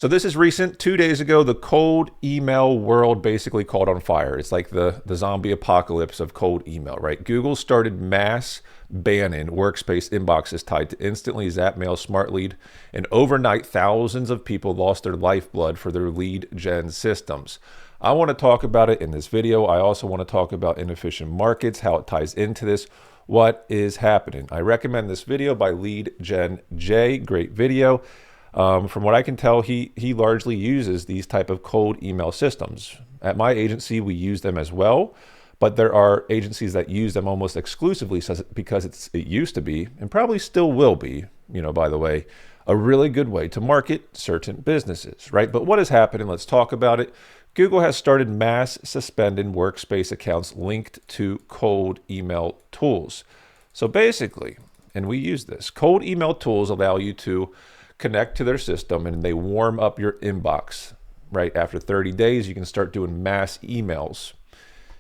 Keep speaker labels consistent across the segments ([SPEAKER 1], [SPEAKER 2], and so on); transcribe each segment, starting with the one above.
[SPEAKER 1] So this is recent. 2 days ago, the cold email world basically caught on fire. It's like the zombie apocalypse of cold email, right? Google started mass banning workspace inboxes tied to Instantly, Zapmail, Smart Lead, and overnight thousands of people lost their lifeblood for their lead gen systems. I want to talk about it in this video. I also want to talk about inefficient markets, how it ties into this, what is happening. I recommend this video by Lead Gen J. Great video. From what I can tell, he largely uses these type of cold email systems. At my agency, we use them as well, but there are agencies that use them almost exclusively because it used to be, and probably still will be, by the way, a really good way to market certain businesses, right? But what is happening? Let's talk about it. Google has started mass suspending workspace accounts linked to cold email tools. So basically, and we use this, cold email tools allow you to connect to their system and they warm up your inbox, right? After 30 days, you can start doing mass emails.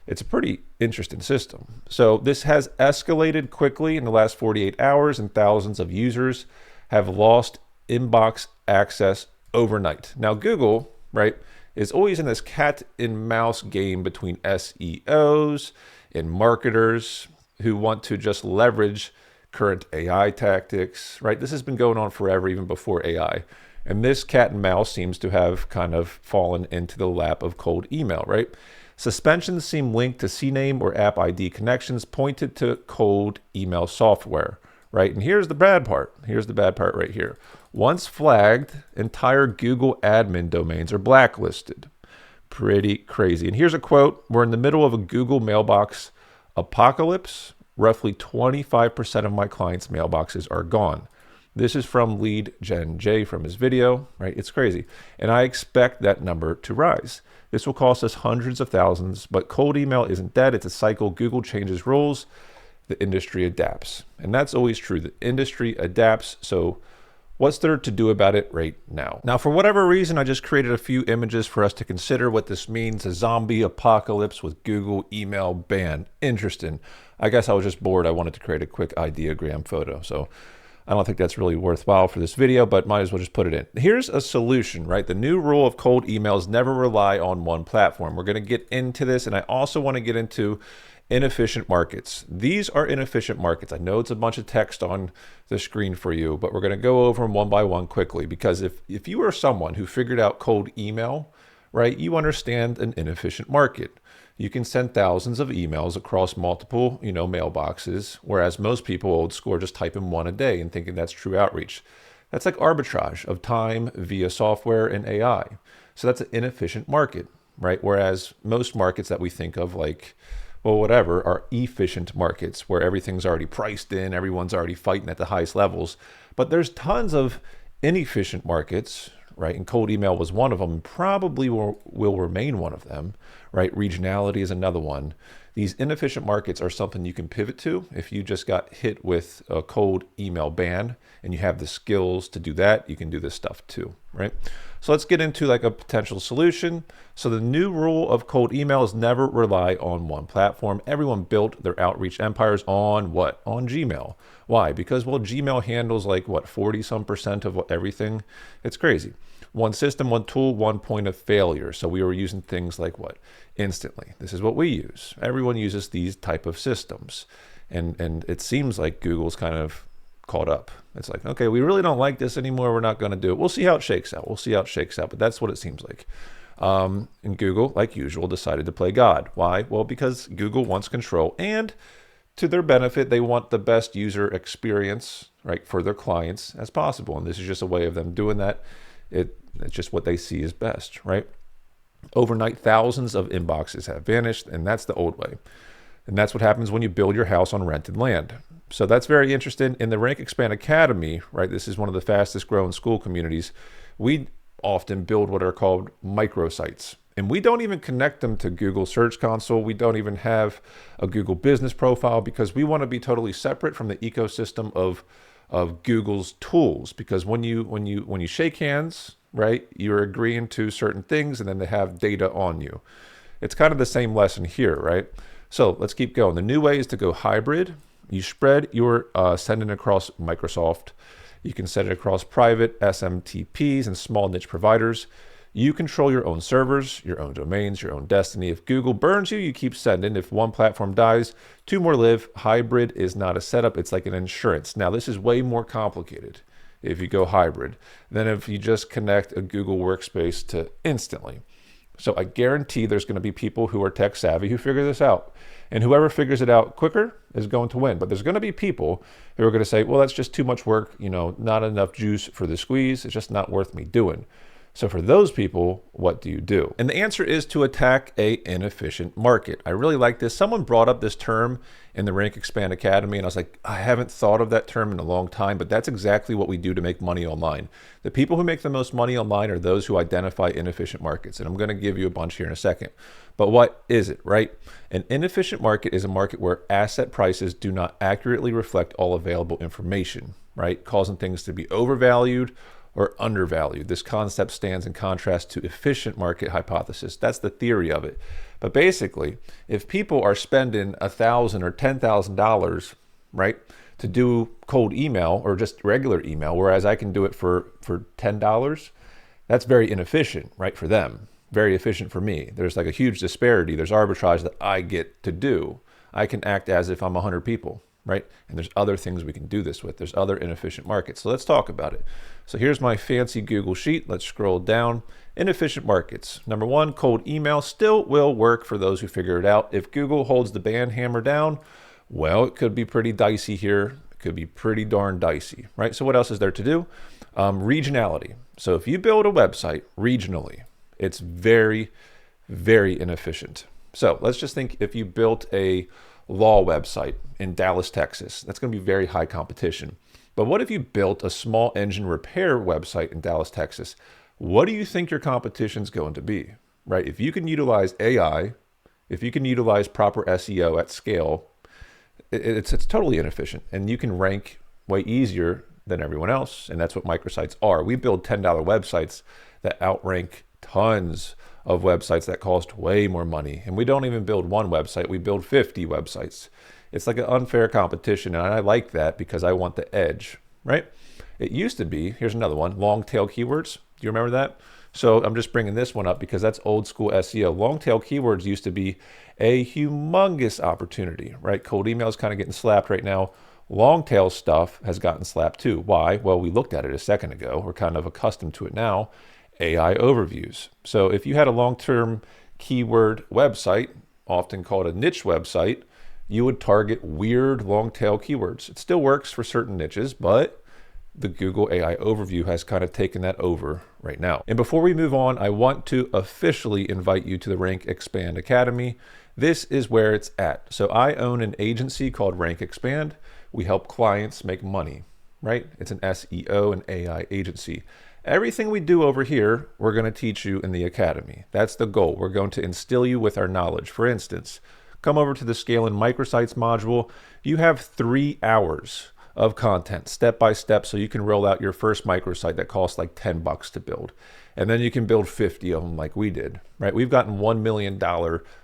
[SPEAKER 1] It's a pretty interesting system. So this has escalated quickly in the last 48 hours and thousands of users have lost inbox access overnight. Now, Google, right, is always in this cat and mouse game between SEOs and marketers who want to just leverage current AI tactics, right? This has been going on forever, even before AI. And this cat and mouse seems to have kind of fallen into the lap of cold email, right? Suspensions seem linked to CNAME or app ID connections pointed to cold email software, right? And here's the bad part. Here's the bad part right here. Once flagged, entire Google admin domains are blacklisted. Pretty crazy. And here's a quote. We're in the middle of a Google mailbox apocalypse. Roughly 25% of my clients' mailboxes are gone. This is from Lead Gen J from his video, right? It's crazy. And I expect that number to rise. This will cost us hundreds of thousands, but cold email isn't dead. It's a cycle. Google changes rules. The industry adapts. And that's always true. The industry adapts. So what's there to do about it right now? Now, for whatever reason, I just created a few images for us to consider what this means. A zombie apocalypse with Google email ban. Interesting. I guess I was just bored. I wanted to create a quick ideogram photo. So I don't think that's really worthwhile for this video, but might as well just put it in. Here's a solution, right? The new rule of cold emails: never rely on one platform. We're going to get into this, and I also want to get into inefficient markets. These are inefficient markets. I know it's a bunch of text on the screen for you, but we're going to go over them one by one quickly, because if you are someone who figured out cold email, right, you understand an inefficient market. You can send thousands of emails across multiple, mailboxes, whereas most people, old school, just type in one a day and thinking that's true outreach. That's like arbitrage of time via software and AI. So that's an inefficient market, right? Whereas most markets that we think of, like, whatever, are efficient markets where everything's already priced in, everyone's already fighting at the highest levels. But there's tons of inefficient markets, right? And cold email was one of them, and probably will remain one of them, right? Regionality is another one. These inefficient markets are something you can pivot to if you just got hit with a cold email ban and you have the skills to do that. You can do this stuff too, right? So let's get into like a potential solution. So the new rule of cold email is never rely on one platform. Everyone built their outreach empires on what? On Gmail. Why? Because, well, Gmail handles like what, 40% of everything. It's crazy. One system, one tool, one point of failure. So we were using things like what? Instantly. This is what we use. Everyone uses these type of systems. And it seems like Google's kind of caught up. It's like, okay, we really don't like this anymore. We're not going to do it. We'll see how it shakes out. But that's what it seems like. And Google, like usual, decided to play God. Why? Well, because Google wants control, and to their benefit, they want the best user experience, right, for their clients as possible. And this is just a way of them doing that. It's just what they see as best, right? Overnight, thousands of inboxes have vanished, and that's the old way. And that's what happens when you build your house on rented land. So that's very interesting. In the Rank Expand Academy, right, this is one of the fastest growing school communities. We often build what are called microsites. And we don't even connect them to Google Search Console. We don't even have a Google business profile, because we want to be totally separate from the ecosystem of Google's tools. Because when you shake hands, right, you're agreeing to certain things, and then they have data on you. It's kind of the same lesson here, right? So let's keep going. The new way is to go hybrid. You spread your sending across Microsoft You can set it across private SMTPs and small niche providers. You control your own servers, your own domains, your own destiny. If Google burns you, you keep sending. If one platform dies, two more live. Hybrid is not a setup, it's like an insurance. Now, this is way more complicated if you go hybrid than if you just connect a Google Workspace to instantly. So I guarantee there's going to be people who are tech savvy who figure this out. And whoever figures it out quicker is going to win. But there's going to be people who are going to say, well, that's just too much work, not enough juice for the squeeze. It's just not worth me doing. So for those people, what do you do? And the answer is to attack a inefficient market. I really like this. Someone brought up this term in the Rank Expand Academy, and I was like, I haven't thought of that term in a long time, but that's exactly what we do to make money online. The people who make the most money online are those who identify inefficient markets. And I'm going to give you a bunch here in a second. But what is it, right? An inefficient market is a market where asset prices do not accurately reflect all available information, right? Causing things to be overvalued or undervalued. This concept stands in contrast to efficient market hypothesis. That's the theory of it. But basically, if people are spending $1,000 or $10,000, right, to do cold email or just regular email, whereas I can do it for $10, that's very inefficient, right, for them. Very efficient for me. There's like a huge disparity. There's arbitrage that I get to do. I can act as if I'm 100 people. Right? And there's other things we can do this with. There's other inefficient markets. So let's talk about it. So here's my fancy Google sheet. Let's scroll down. Inefficient markets. Number one, cold email still will work for those who figure it out. If Google holds the ban hammer down, well, it could be pretty dicey here. It could be pretty darn dicey, right? So what else is there to do? Regionality. So if you build a website regionally, it's very, very inefficient. So let's just think if you built a law website in Dallas, Texas. That's going to be very high competition. But what if you built a small engine repair website in Dallas, Texas? What do you think your competition is going to be, right? If you can utilize AI, if you can utilize proper SEO at scale, it's totally inefficient. And you can rank way easier than everyone else. And that's what microsites are. We build $10 websites that outrank tons of websites that cost way more money. And we don't even build one website, we build 50 websites. It's like an unfair competition, and I like that because I want the edge, right? It used to be, here's another one, long tail keywords. Do you remember that? So I'm just bringing this one up because that's old school SEO. Long tail keywords used to be a humongous opportunity, right? Cold email is kind of getting slapped right now. Long tail stuff has gotten slapped too. Why? Well, we looked at it a second ago. We're kind of accustomed to it now. AI overviews. So if you had a long-term keyword website, often called a niche website, you would target weird long-tail keywords. It still works for certain niches, but the Google AI overview has kind of taken that over right now. And before we move on, I want to officially invite you to the Rank Expand Academy. This is where it's at. So I own an agency called Rank Expand. We help clients make money, right? It's an SEO and AI agency. Everything we do over here, we're going to teach you in the academy. That's the goal. We're going to instill you with our knowledge. For instance, come over to the Scale in Microsites module. You have 3 hours of content step by step so you can roll out your first microsite that costs like $10 to build. And then you can build 50 of them like we did, right? We've gotten $1 million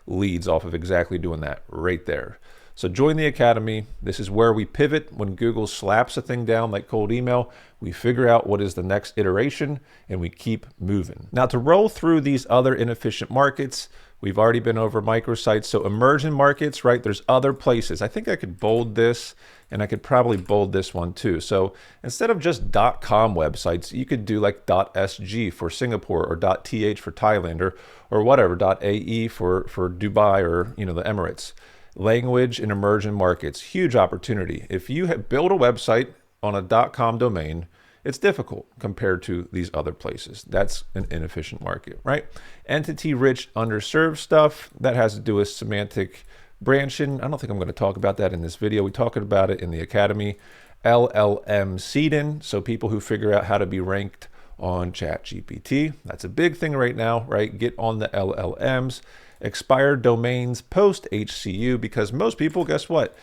[SPEAKER 1] leads off of exactly doing that right there. So join the academy. This is where we pivot when Google slaps a thing down like cold email. We figure out what is the next iteration and we keep moving. Now to roll through these other inefficient markets, we've already been over microsites. So emerging markets, right? There's other places. I think I could bold this and I could probably bold this one too. So instead of just .com websites, you could do like .sg for Singapore or .th for Thailand or whatever, .ae for Dubai or the Emirates. Language in emerging markets, huge opportunity. If you build a website on a .com domain, it's difficult compared to these other places. That's an inefficient market, right? Entity-rich, underserved stuff, that has to do with semantic branching. I don't think I'm going to talk about that in this video. We talked about it in the academy. LLM seeding, so people who figure out how to be ranked on ChatGPT. That's a big thing right now, right? Get on the LLMs. Expired domains post HCU, because most people, guess what?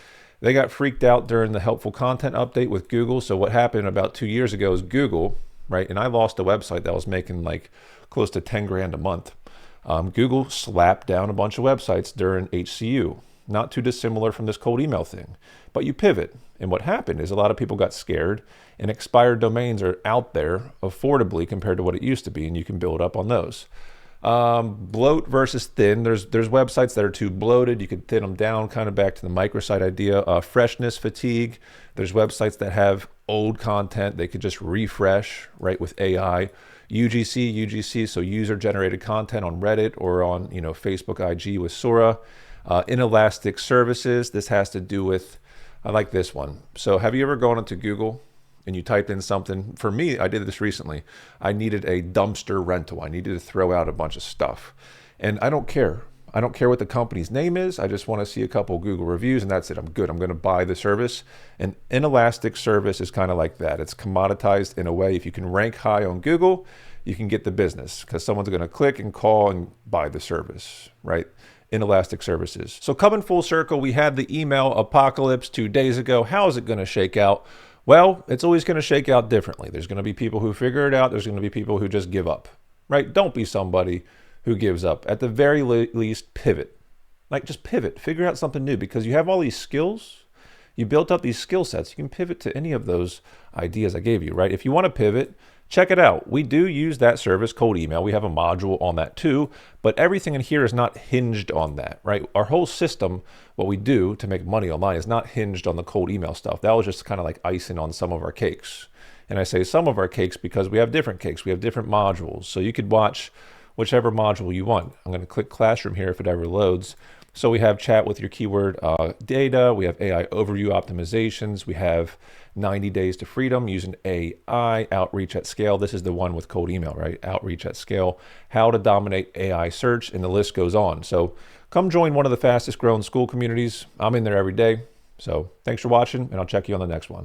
[SPEAKER 1] They got freaked out during the helpful content update with Google. So what happened about 2 years ago is Google, right? And I lost a website that was making like close to 10 grand a month. Google slapped down a bunch of websites during HCU, not too dissimilar from this cold email thing. But you pivot. And what happened is a lot of people got scared, and expired domains are out there affordably compared to what it used to be, and you can build up on those. Bloat versus thin. There's websites that are too bloated. You can thin them down, kind of back to the microsite idea. Freshness fatigue. There's websites that have old content. They could just refresh, right, with AI. UGC, so user-generated content on Reddit or on Facebook IG with Sora. Inelastic services. This has to do with, I like this one. So have you ever gone into Google and you typed in something? For me, I did this recently. I needed a dumpster rental. I needed to throw out a bunch of stuff. And I don't care. I don't care what the company's name is. I just want to see a couple Google reviews and that's it. I'm good. I'm going to buy the service. An inelastic service is kind of like that. It's commoditized in a way. If you can rank high on Google, you can get the business because someone's going to click and call and buy the service, right? Inelastic services. So coming full circle, we had the email apocalypse 2 days ago. How is it going to shake out? Well, it's always going to shake out differently. There's going to be people who figure it out. There's going to be people who just give up, right? Don't be somebody who gives up. At the very least, pivot. Like just pivot, figure out something new because you have all these skills. You built up these skill sets. You can pivot to any of those ideas I gave you, right? If you want to pivot, check it out. We do use that service, cold email. We have a module on that too, but everything in here is not hinged on that, right? Our whole system, what we do to make money online is not hinged on the cold email stuff. That was just kind of like icing on some of our cakes. And I say some of our cakes because we have different cakes. We have different modules. So you could watch whichever module you want. I'm going to click Classroom here if it ever loads. So we have chat with your keyword data. We have AI overview optimizations. We have 90 days to freedom using AI, outreach at scale. This is the one with cold email, right? Outreach at scale, how to dominate AI search, and the list goes on. So come join one of the fastest growing school communities. I'm in there every day. So thanks for watching, and I'll check you on the next one.